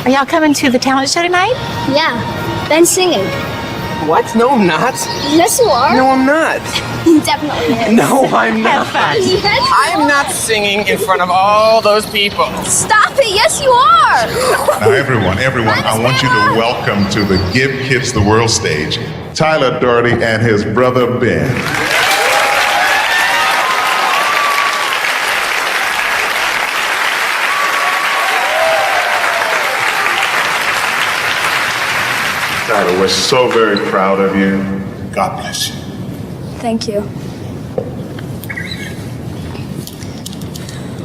Are y'all coming to the talent show tonight? Yeah, Ben's singing. What? No, I'm not. Yes, you are. No, I'm not. Definitely is. No, I'm not. Yes, you I am not singing in front of all those people. Stop it. Yes, you are. Now, everyone, I want you to welcome to the Give Kids the World stage, Tyler Doherty and his brother Ben. Tyler, we're so very proud of you. God bless you. Thank you.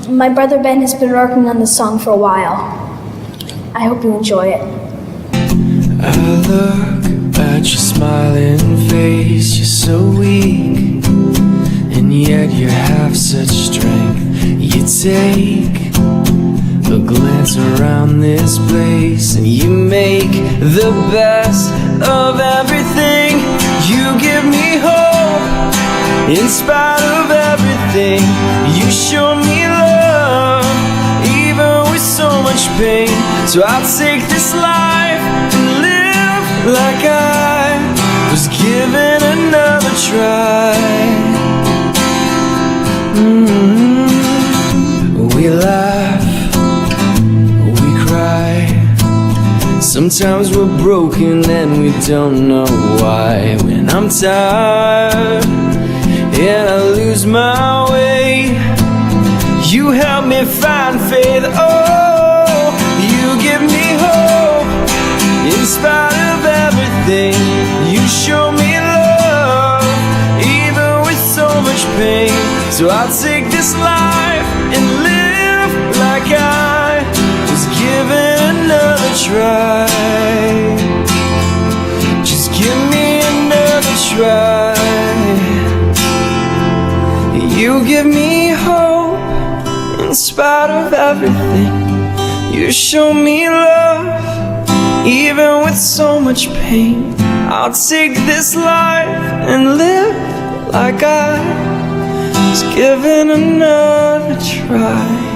My brother Ben has been working on this song for a while. I hope you enjoy it. I look at your smiling face, you're so weak, and yet you have such strength. You take a glance around this place, and you make the best of everything. You give me hope in spite of everything. You show me love even with so much pain. So I'll take this life and live like I was given another try. We laugh, we cry. Sometimes we're broken and we don't know why. When I'm tired and I lose my way, you help me find faith. Oh, you give me hope in spite of everything. You show me love even with so much pain. So I'll take this life and live like I was given another try. Just give me another try. You give me hope in spite of everything. You show me love even with so much pain. I'll take this life and live like I was given another try.